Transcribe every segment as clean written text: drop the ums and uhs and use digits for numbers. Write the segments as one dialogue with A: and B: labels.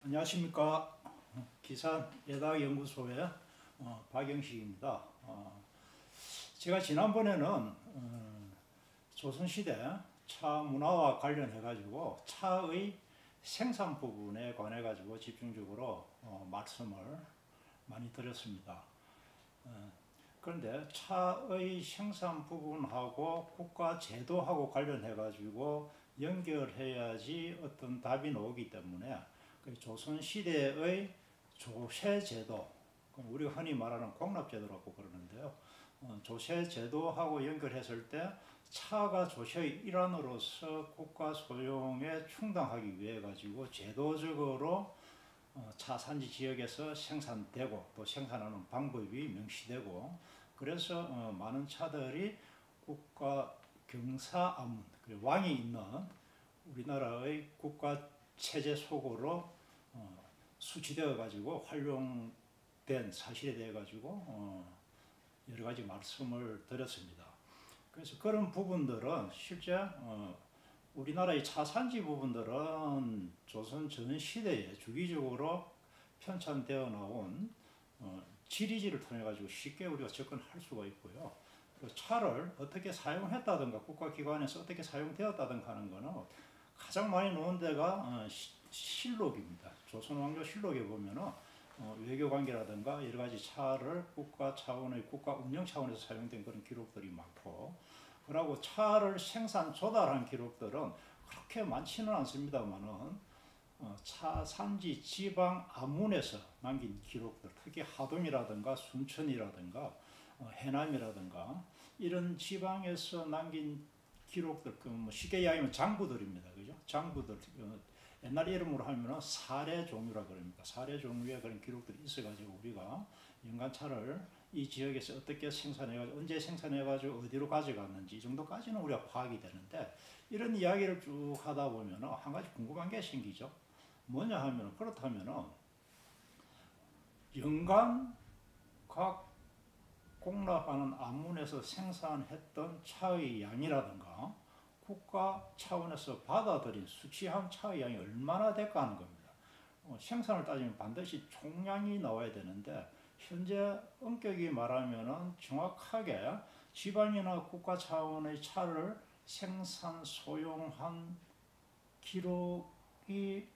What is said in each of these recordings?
A: 안녕하십니까. 기산 예닥연구소의 박영식입니다. 제가 지난번에는 조선시대 차 문화와 관련해 가지고 차의 생산 부분에 관해 가지고 집중적으로 말씀을 많이 드렸습니다. 그런데 차의 생산 부분하고 국가 제도하고 관련해 가지고 연결해야지 어떤 답이 나오기 때문에 조선시대의 조세제도, 우리가 흔히 말하는 공납제도라고 그러는데요. 조세제도하고 연결했을 때 차가 조세의 일환으로서 국가 소용에 충당하기 위해 가지고 제도적으로 차 산지 지역에서 생산되고 또 생산하는 방법이 명시되고, 그래서 많은 차들이 국가 경사암문, 왕이 있는 우리나라의 국가 체제 속으로 수치되어 가지고 활용된 사실에 대해 가지고 여러 가지 말씀을 드렸습니다. 그래서 그런 부분들은 실제 우리나라의 차산지 부분들은 조선 전 시대에 주기적으로 편찬되어 나온 지리지를 통해 가지고 쉽게 우리가 접근할 수가 있고요. 차를 어떻게 사용했다든가 국가기관에서 어떻게 사용되었다든가 하는 것은 가장 많이 나온 데가 실록입니다. 조선왕조 실록에 보면은 외교관계라든가 여러 가지 차를 국가 차원의 국가 운영 차원에서 사용된 그런 기록들이 많고, 그리고 차를 생산 조달한 기록들은 그렇게 많지는 않습니다만은 차 산지 지방 암문에서 남긴 기록들, 특히 하동이라든가 순천이라든가 해남이라든가 이런 지방에서 남긴 기록들, 쉽게 이야기하면 장부들입니다. 그죠? 장부들, 옛날 이름으로 하면 사례종유라 그럽니다. 사례종유의 그런 기록들이 있어가지고 우리가 연간차를 이 지역에서 어떻게 생산해가지고 언제 생산해가지고 어디로 가져갔는지 이 정도까지는 우리가 파악이 되는데, 이런 이야기를 쭉 하다 보면 한 가지 궁금한 게 생기죠. 뭐냐 하면, 그렇다면 연간 각 공납하는 암문에서 생산했던 차의 양이라든가 국가 차원에서 받아들인 수취한 차의 양이 얼마나 될까 하는 겁니다. 생산을 따지면 반드시 총량이 나와야 되는데, 현재 엄격히 말하면 정확하게 지방이나 국가 차원의 차를 생산 소용한 기록이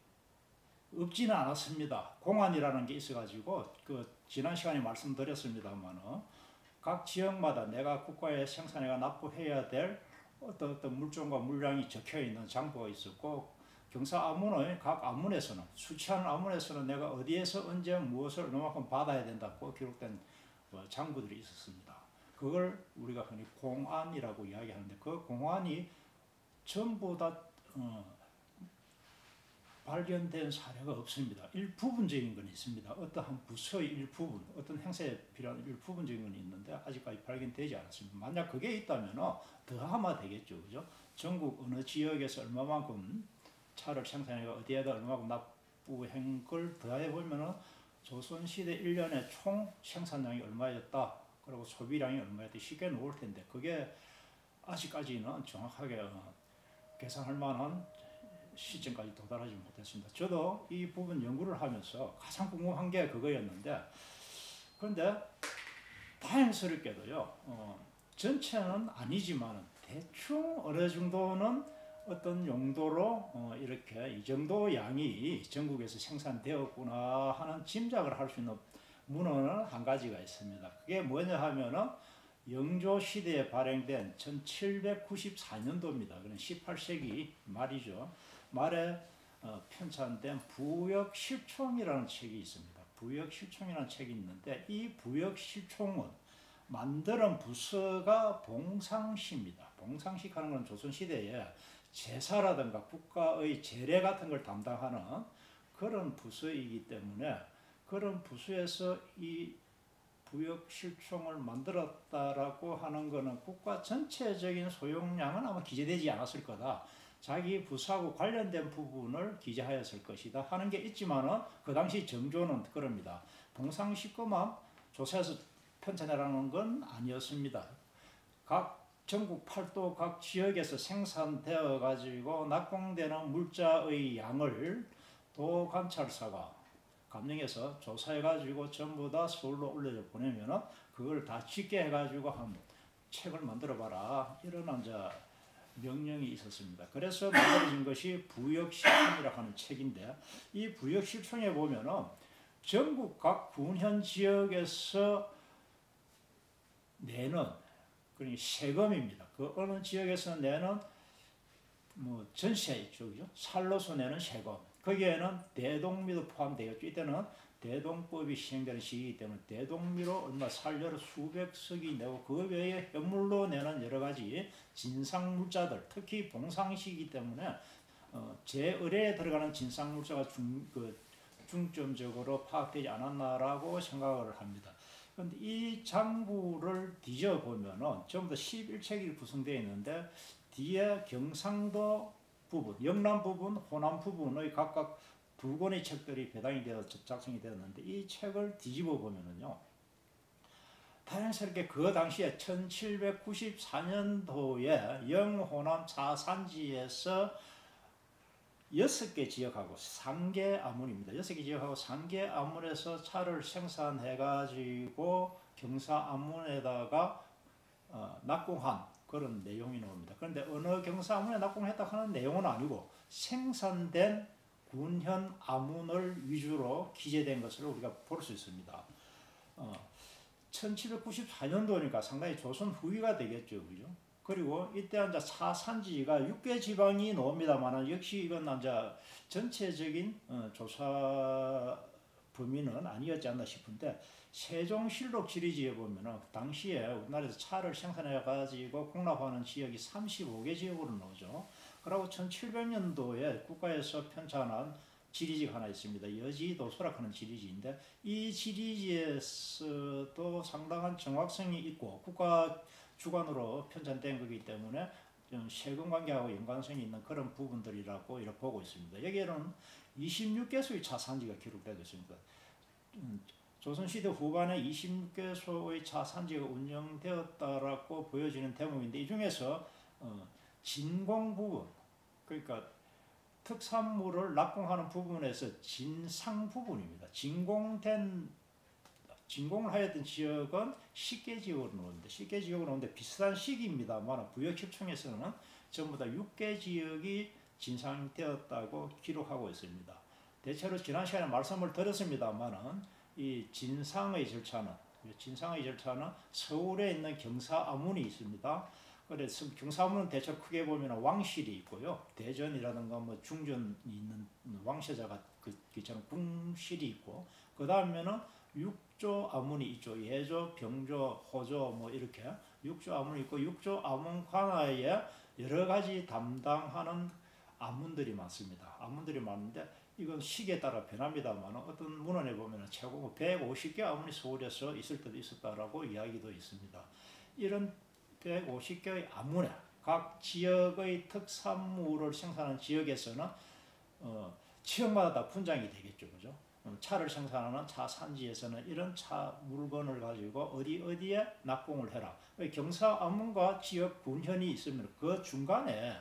A: 없지는 않았습니다. 공안이라는 게 있어가지고 지난 시간에 말씀드렸습니다만 각 지역마다 내가 국가에 생산해가 납부해야 될 어떤 물종과 물량이 적혀 있는 장부가 있었고, 경사 암문의 각 암문에서는, 수취하는 암문에서는 내가 어디에서 언제 무엇을 얼마만큼 받아야 된다고 기록된 장부들이 있었습니다. 그걸 우리가 흔히 공안이라고 이야기하는데, 그 공안이 전부 다 발견된 사례가 없습니다. 일부분적인 건 있습니다. 어떠한 부서의 일부분, 어떤 행사에 필요한 일부분적인 건 있는데 아직까지 발견되지 않았습니다. 만약 그게 있다면 더하면 되겠죠. 그죠? 전국 어느 지역에서 얼마만큼 차를 생산해서 어디에다 얼마만큼 납부한 걸 더해보면 조선시대 1년에 총 생산량이 얼마였다, 그리고 소비량이 얼마였다 쉽게 나올 텐데, 그게 아직까지는 정확하게 계산할 만한 시점까지 도달하지 못했습니다. 저도 이 부분 연구를 하면서 가장 궁금한 게 그거였는데, 그런데 다행스럽게도요, 전체는 아니지만 대충 어느 정도는 어떤 용도로 이렇게 이 정도 양이 전국에서 생산되었구나 하는 짐작을 할 수 있는 문헌은 한 가지가 있습니다. 그게 뭐냐 하면은 영조 시대에 발행된 1794년도입니다. 그는 18세기 말이죠. 말에 편찬된 부역실총이라는 책이 있습니다. 부역실총이라는 책이 있는데, 이 부역실총은 만드는 부서가 봉상시입니다. 봉상시 하는 건 조선시대에 제사라든가 국가의 제례 같은 걸 담당하는 그런 부서이기 때문에, 그런 부서에서 이 부역실총을 만들었다라고 하는 것은 국가 전체적인 소용량은 아마 기재되지 않았을 거다, 자기 부서하고 관련된 부분을 기재하였을 것이다 하는 게 있지만은, 그 당시 정조는 그럽니다. 봉상시 것만 조사해서 편찬해라는 건 아니었습니다. 각 전국 팔도 각 지역에서 생산되어 가지고 낙공되는 물자의 양을 도관찰사가 감령해서 조사해가지고 전부 다 서울로 올려져 보내면은 그걸 다 집계 해가지고 한 책을 만들어봐라 이런 이제 명령이 있었습니다. 그래서 만들어진 것이 부역실총이라고 하는 책인데 이 부역실총에 보면은 전국 각 군현 지역에서 내는 그러니까 세금입니다. 그 어느 지역에서 내는 뭐 전세 있죠, 그죠? 살로서 내는 세금. 거기에는 대동미도 포함되었죠. 이때는 대동법이 시행되는 시기이기 때문에 대동미로 얼마 살려를 수백석이 내고 그 외에 현물로 내는 여러 가지 진상물자들, 특히 봉상시이기 때문에 제의뢰에 들어가는 진상물자가 중점적으로 파악되지 않았나라고 생각을 합니다. 그런데 이 장부를 뒤져보면은 전부 다 11책이 구성되어 있는데 뒤에 경상도 부분, 영남 부분, 호남 부분의 각각 두 권의 책들이 배당이 되어 작성이 되었는데 이 책을 뒤집어 보면은요. 다행스럽게 그 당시에 1794년도에 영호남 차산지에서 6개 지역하고 상계 아문입니다. 6개 지역하고 상계 아문에서 차를 생산해 가지고 경사 아문에다가 낙공한 그런 내용이 나옵니다. 그런데 어느 경사 아문에 낙공했다 하는 내용은 아니고 생산된 군현 아문을 위주로 기재된 것을 우리가 볼 수 있습니다. 1794년도니까 상당히 조선 후기가 되겠죠, 그죠? 그리고 이때 이제 차산지가 6개 지방이 나옵니다만 역시 이건 이제 전체적인 조사 범위는 아니었지 않나 싶은데 세종실록 지리지에 보면은 당시에 우리나라에서 차를 생산해 가지고 공납하는 지역이 35개 지역으로 나오죠. 그리고 1700년도에 국가에서 편찬한 지리지가 하나 있습니다. 여지도 소락하는 지리지인데 이 지리지에서도 상당한 정확성이 있고 국가 주관으로 편찬된 거기 때문에 좀 세금 관계하고 연관성이 있는 그런 부분들이라고 이렇게 보고 있습니다. 여기에는 26개소의 차산지가 기록되어 있습니다. 조선시대 후반에 26개소의 차산지가 운영되었다라고 보여지는 대목인데 이 중에서 진공 부분, 그러니까 특산물을 납공하는 부분에서 진상 부분입니다. 진공을 하였던 지역은 10개 지역으로 나오는데 10개 지역으로 나오는데 비슷한 시기입니다만 부역실총에서는 전부 다 6개 지역이 진상되었다고 기록하고 있습니다. 대체로 지난 시간에 말씀을 드렸습니다만은 이 진상의 절차는 서울에 있는 경사아문이 있습니다. 그래서 경사아문은 대체로 크게 보면 왕실이 있고요. 대전이라든가 뭐 중전이 있는 왕세자가 그처럼 궁실이 있고 그 다음에는 육조 아문이 있죠. 예조, 병조, 호조 뭐 이렇게 육조 아문이 있고 육조 아문 관하에 여러 가지 담당하는 아문들이 많습니다. 아문들이 많은데 이건 시기에 따라 변합니다만 어떤 문헌에 보면 최고 150개 아문이 서울에서 있을 때도 있었다라고 이야기도 있습니다. 이런 150개의 아문에 각 지역의 특산물을 생산하는 지역에서는 지역마다 다 분장이 되겠죠, 그죠? 차를 생산하는 차 산지에서는 이런 차 물건을 가지고 어디에 납공을 해라. 경사 아문과 지역 군현이 있으면 그 중간에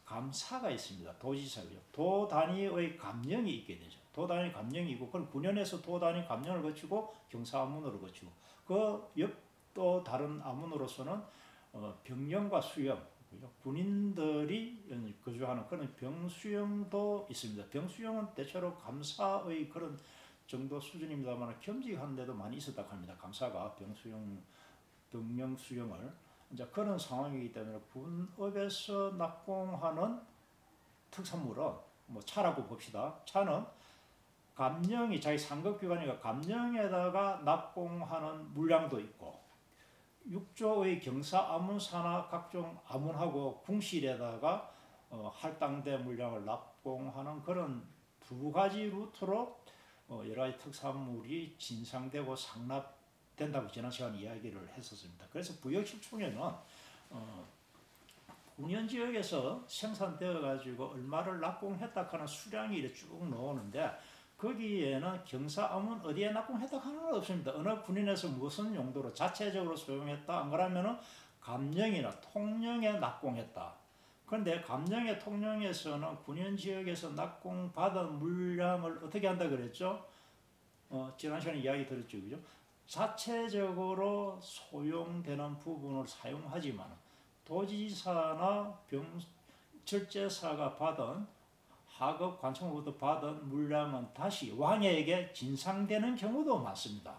A: 감사가 있습니다. 도지사고요. 도 단위의 감령이 있게 되죠. 도 단위 감령이고 그럼 군현에서 도 단위 감령을 거치고 경사 아문으로 거치고 그 옆 또 다른 아문으로서는 병령과 수령, 군인들이 거주하는 그런 병수령도 있습니다. 병수령은 대체로 감사의 그런 정도 수준입니다만 겸직하는 데도 많이 있었다고 합니다. 감사가 병령 수령을 이제 그런 상황이기 때문에 군업에서 납공하는 특산물은 뭐 차라고 봅시다. 차는 감령이 자기 상급기관이니까 감령에다가 납공하는 물량도 있고 육조의 경사 아문사나 각종 아문하고 궁실에다가 할당된 물량을 납공하는 그런 두 가지 루트로 여러 가지 특산물이 진상되고 상납된다고 지난 시간에 이야기를 했었습니다. 그래서 부역실총에는 군현 지역에서 생산되어 가지고 얼마를 납공했다 하는 수량이 이렇게 쭉 나오는데 거기에는 경사아문 어디에 납공했다 하는 건 없습니다. 어느 군인에서 무슨 용도로 자체적으로 소용했다 안 그러면은 감령이나 통령에 납공했다. 그런데 감령의 통령에서는 군현 지역에서 낙공받은 물량을 어떻게 한다 그랬죠? 지난 시간에 이야기 들었죠, 그죠? 자체적으로 소용되는 부분을 사용하지만 도지사나 절제사가 받은 하급 관청으로부터 받은 물량은 다시 왕에게 진상되는 경우도 많습니다.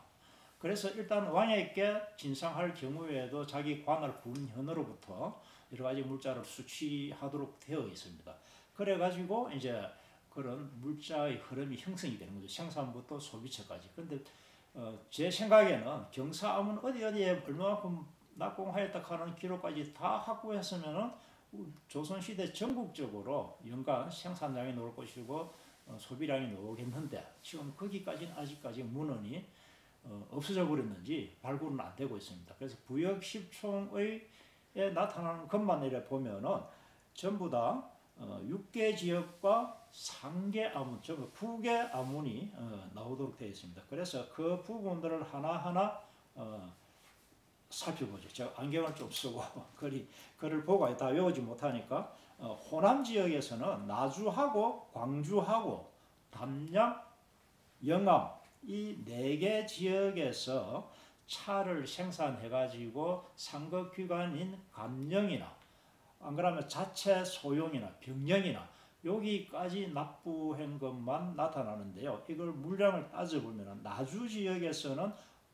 A: 그래서 일단 왕에게 진상할 경우에도 자기 관할 군현으로부터 여러 가지 물자를 수취하도록 되어 있습니다. 그래가지고 이제 그런 물자의 흐름이 형성이 되는 거죠. 생산부터 소비처까지. 그런데 제 생각에는 경사암은 어디에 얼마만큼 낙공하였다 하는 기록까지 다 확보했으면은 조선시대 전국적으로 연간 생산량이 나올 것이고 소비량이 나오겠는데 지금 거기까지는 아직까지 문헌이 없어져 버렸는지 발굴은 안 되고 있습니다. 그래서 부역 10총에 나타나는 것만 이래 보면은 전부 다 6개 지역과 3개 아문, 즉 9개 아문이 나오도록 되어 있습니다. 그래서 그 부분들을 하나하나 살펴보죠. 제가 안경을 좀 쓰고 글을 보고 다 외우지 못하니까 호남 지역에서는 나주하고 광주하고 담양, 영암 이 4개 지역에서 차를 생산해가지고 상급기관인 감령이나 안 그러면 자체 소용이나 병령이나 여기까지 납부한 것만 나타나는데요. 이걸 물량을 따져보면 나주 지역에서는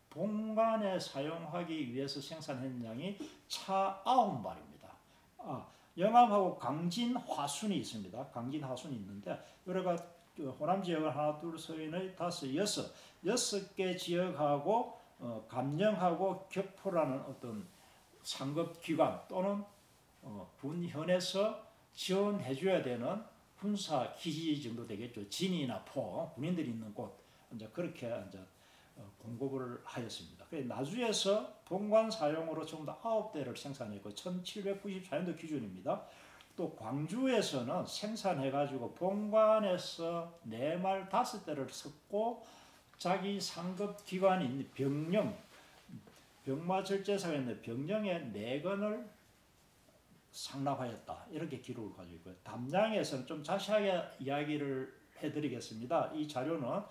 A: 본관에 사용하기 위해서 생산한 양이 차 9마리입니다. 영암하고 강진 화순이 있습니다. 강진 화순이 있는데 여러가 호남 지역을 하나 둘 셋 다섯 여섯 개 지역하고 감령하고 격포라는 어떤 상급기관 또는 군현에서 지원해줘야 되는 군사 기지 정도 되겠죠. 진이나 포 군인들이 있는 곳 이제 그렇게 이제 공급을 하였습니다. 나주에서 본관 사용으로 전부 다 9대를 생산했고 1794년도 기준입니다. 또 광주에서는 생산해가지고 본관에서 4말 5대를 섞고 자기 상급 기관인 병마절제사가 있는 병령의 4건을 상납하였다. 이렇게 기록을 가지고 있고요. 담양에서는 좀 자세하게 이야기를 해드리겠습니다. 이 자료는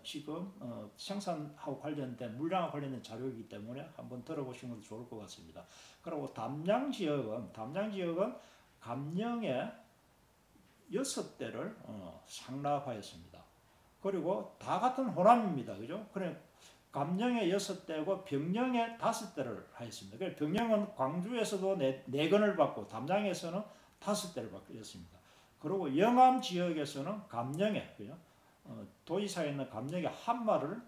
A: 지금 생산하고 관련된 물량과 관련된 자료이기 때문에 한번 들어보시는 것도 좋을 것 같습니다. 그리고 담양 지역은 감령의 6대를 상납하였습니다. 그리고 다 같은 호남입니다. 그죠? 그래 감령의 6대고 병령의 5대를 하였습니다. 그래서 병령은 광주에서도 4건을 받고 담양에서는 5대를 받았습니다. 그리고 영암 지역에서는 감령의 도지사에 있는 감령의 1마를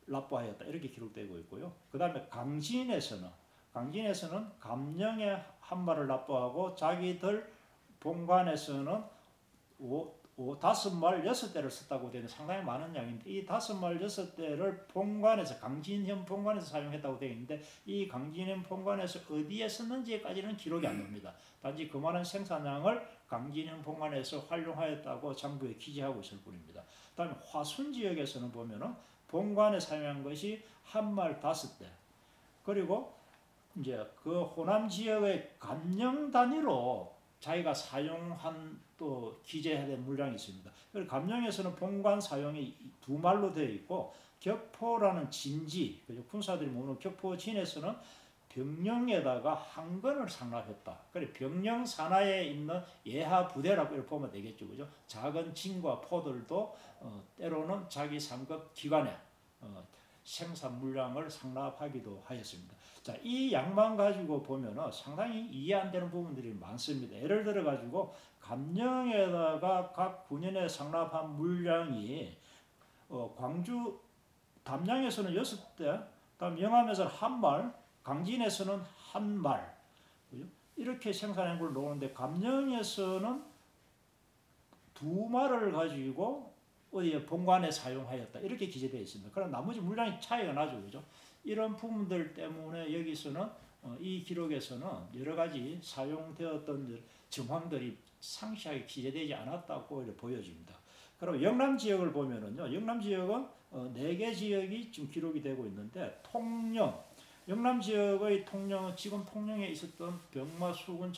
A: 납부하였다. 이렇게 기록되고 있고요. 그 다음에 강진에서는 감령의 1마를 납부하고 자기들 본관에서는 5말 6대를 썼다고 되는 상당히 많은 양인데 이 5말 6대를 본관에서 강진현 본관에서 사용했다고 되어 있는데 이 강진현 본관에서 어디에 썼는지까지는 기록이 안 납니다. 단지 그만한 생산량을 강진현 본관에서 활용하였다고 장부에 기재하고 있을 뿐입니다. 다음에 화순 지역에서는 보면은 본관에 사용한 것이 1말 5대 그리고 이제 그 호남 지역의 감령 단위로 자기가 사용한 또 기재해야 될 물량이 있습니다. 그리고 감령에서는 본관 사용이 2말로 되어 있고 격포라는 진지, 군사들이 모으는 격포진에서는 병령에다가 1건을 상납했다. 그래 병령 산하에 있는 예하 부대라고 이렇게 보면 되겠죠, 그죠? 작은 진과 포들도 때로는 자기 상급 기관에 생산 물량을 상납하기도 하였습니다. 자, 이 양만 가지고 보면은 상당히 이해 안 되는 부분들이 많습니다. 예를 들어 가지고 감령에다가 각 군현에 상납한 물량이 광주 담양에서는 6대, 다음 영암에서는 1말, 강진에서는 1말 이렇게 생산한 걸 놓는데 감령에서는 2말을 가지고 어디에 본관에 사용하였다 이렇게 기재되어 있습니다. 그럼 나머지 물량이 차이가 나죠, 그죠? 이런 부분들 때문에 여기서는 이 기록에서는 여러 가지 사용되었던 정황들이 상세하게 기재되지 않았다고 이렇게 보여집니다. 그리고 영남 지역을 보면은요, 영남 지역은 4개 지역이 지금 기록이 되고 있는데 영남 지역의 통령은 지금 통령에 있었던 병마 수군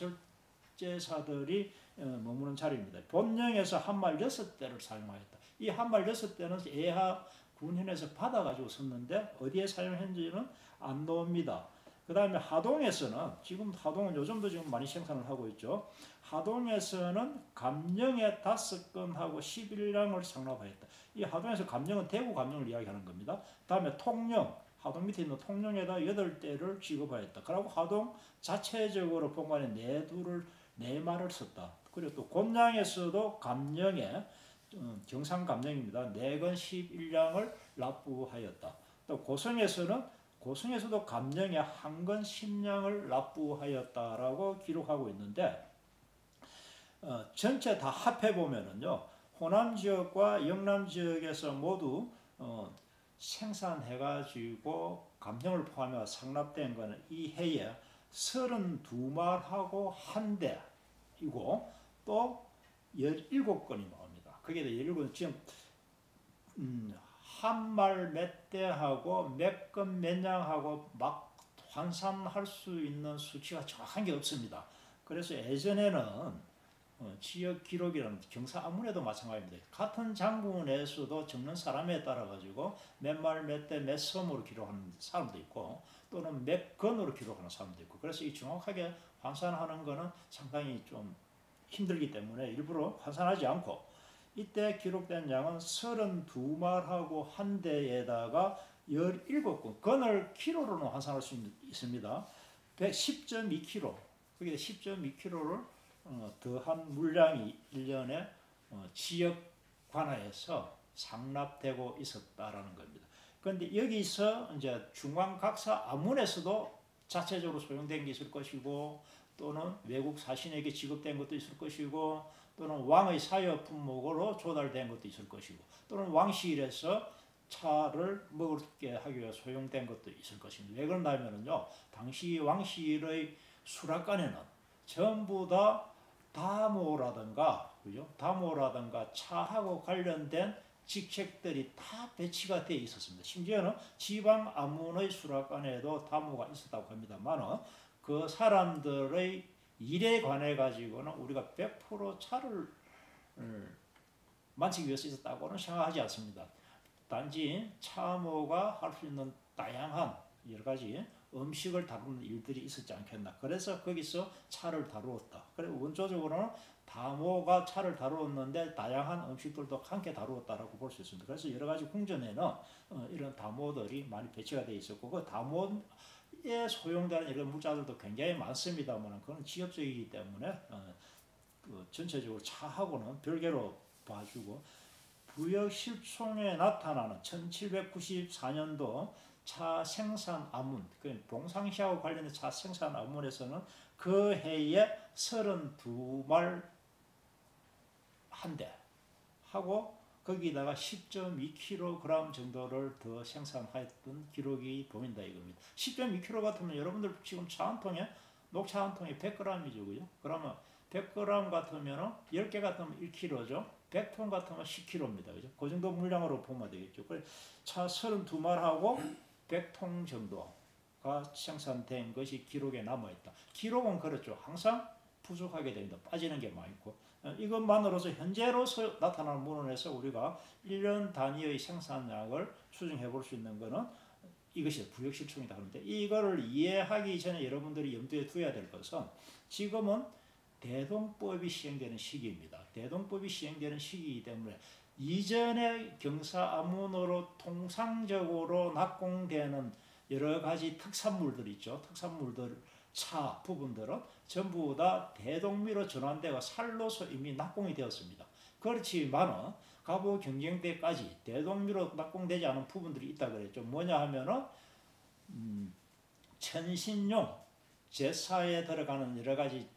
A: 합제사들이 머무는 자리입니다. 본령에서 한말 6대를 사용하였다. 이 한말 6대는 예하 군현에서 받아가지고 썼는데 어디에 사용했는지는 안 나옵니다. 그 다음에 하동에서는 지금 하동은 요즘도 지금 많이 생산을 하고 있죠. 하동에서는 감령에 5건하고 11량을 상납하였다. 이 하동에서 감령은 대구 감령을 이야기하는 겁니다. 다음에 통령, 하동 밑에 있는 통령에다 8대를 취급하였다. 그리고 하동 자체적으로 본관에 4말을 썼다. 그리고 또 곤양에서도 감령에 경상 감령입니다. 4건 11량을 납부하였다. 또 고성에서도 감령에 1건 10량을 납부하였다라고 기록하고 있는데 전체 다 합해 보면은요, 호남 지역과 영남 지역에서 모두 생산해가지고 감령을 포함해 상납된 것은 이 해에 32말하고 1대이고 또 17건이 나옵니다. 거기에 17건 지금 한 말 몇 대하고 몇 건 몇 냥하고 막 환산할 수 있는 수치가 정확한 게 없습니다. 그래서 예전에는 지역 기록이라는 경사아문에도 마찬가지입니다. 같은 장군에서도 적는 사람에 따라 가지고 몇 말 몇 대 몇 섬으로 기록하는 사람도 있고 또는 몇 건으로 기록하는 사람도 있고, 그래서 이 정확하게 환산하는 것은 상당히 좀 힘들기 때문에 일부러 환산하지 않고 이때 기록된 양은 32말하고 1대에다가 17건, 건을 키로로는 환산할 수 있습니다. 10.2kg, 거기에 10.2kg를 더한 물량이 1년에 지역 관하에서 상납되고 있었다라는 겁니다. 그런데 여기서 이제 중앙각사 아문에서도 자체적으로 소용된 게 있을 것이고 또는 외국 사신에게 지급된 것도 있을 것이고 또는 왕의 사여 품목으로 조달된 것도 있을 것이고 또는 왕실에서 차를 먹게 하기 위해 소용된 것도 있을 것입니다. 왜 그런다면요, 당시 왕실의 수락관에는 전부 다 다모라든가, 그죠? 다모라든가 차하고 관련된 직책들이 다 배치가 되어 있었습니다. 심지어는 지방 아문의 수락관에도 다모가 있었다고 합니다만 그 사람들의 일에 관해 가지고는 우리가 100% 차를 만지기 위해서 있었다고는 생각하지 않습니다. 단지 차모가 할 수 있는 다양한 여러 가지 음식을 다루는 일들이 있었지 않겠나. 그래서 거기서 차를 다루었다. 그리고 원초적으로는 다모가 차를 다루었는데 다양한 음식들도 함께 다루었다라고 볼 수 있습니다. 그래서 여러 가지 궁전에는 이런 다모들이 많이 배치가 되어 있었고 그 다모에 소용되는 이런 물자들도 굉장히 많습니다만 그건 지역적이기 때문에 그 전체적으로 차하고는 별개로 봐주고, 부역실총에 나타나는 1794년도 차 생산 아문, 그 봉상시하고 관련된 차 생산 아문에서는 그 해에 32말 1대 하고 거기다가 10.2kg 정도를 더 생산하였던 기록이 보인다 이겁니다. 10.2kg 같으면 여러분들 지금 차 한 통에 녹차 한 통에 100g이죠, 그죠? 그러면 100g 같으면 10개 같으면 1kg죠. 100통 같으면 10kg입니다. 그죠? 그 정도 물량으로 보면 되겠죠. 그래서 차 32말하고 100통 정도가 생산된 것이 기록에 남아있다. 기록은 그렇죠. 항상 부족하게 됩니다. 빠지는 게 많고. 이것만으로서 현재로서 나타나는 문헌에서 우리가 1년 단위의 생산량을 추정해 볼 수 있는 것은 이것이 부역실총이다 하는데, 이거를 이해하기 전에 여러분들이 염두에 두어야 될 것은 지금은 대동법이 시행되는 시기입니다. 대동법이 시행되는 시기이기 때문에 이전에 경사아문으로 통상적으로 낙공되는 여러 가지 특산물들 있죠. 특산물들, 차 부분들은 전부 다 대동미로 전환되어 살로서 이미 낙공이 되었습니다. 그렇지만은 가부 경쟁 때까지 대동미로 낙공되지 않은 부분들이 있다 그랬죠. 뭐냐 하면은 천신용, 제사에 들어가는 여러 가지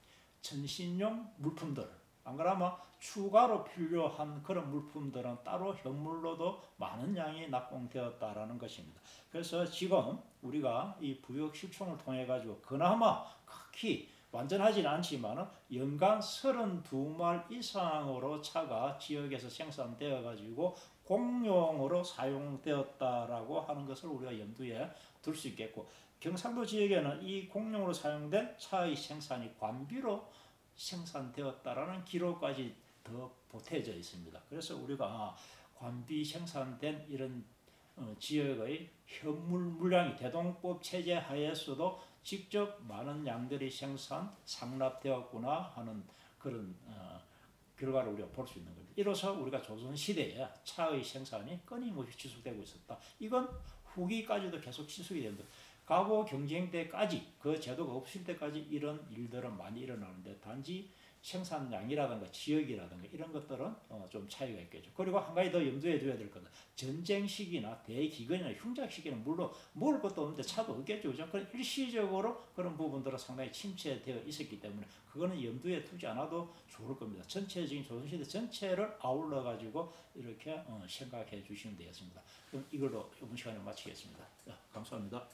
A: 천신용 물품들, 안 그러면 추가로 필요한 그런 물품들은 따로 현물로도 많은 양이 낙공되었다라는 것입니다. 그래서 지금 우리가 이 부역 실총을 통해 가지고 그나마 극히 완전하지는 않지만 연간 32말 이상으로 차가 지역에서 생산되어 가지고 공용으로 사용되었다라고 하는 것을 우리가 염두에 둘 수 있겠고, 경상도 지역에는 이 공용으로 사용된 차의 생산이 관비로 생산되었다라는 기록까지 더 보태져 있습니다. 그래서 우리가 관비 생산된 이런 지역의 현물 물량이 대동법 체제 하에서도 직접 많은 양들이 상납되었구나 하는 그런 결과를 우리가 볼 수 있는 거죠. 이로써 우리가 조선시대에 차의 생산이 끊임없이 지속되고 있었다. 이건 후기까지도 계속 지속이 됩니다. 과거 경쟁 때까지 그 제도가 없을 때까지 이런 일들은 많이 일어나는데 단지 생산량이라든가 지역이라든가 이런 것들은 좀 차이가 있겠죠. 그리고 한 가지 더 염두에 둬야 될 것은 전쟁 시기나 대기근이나 흉작 시기는 물론 먹을 것도 없는데 차도 없겠죠. 그죠? 일시적으로 그런 부분들은 상당히 침체되어 있었기 때문에 그거는 염두에 두지 않아도 좋을 겁니다. 전체적인 조선시대 전체를 아울러 가지고 이렇게 생각해 주시면 되겠습니다. 그럼 이걸로 이번 시간을 마치겠습니다. 감사합니다.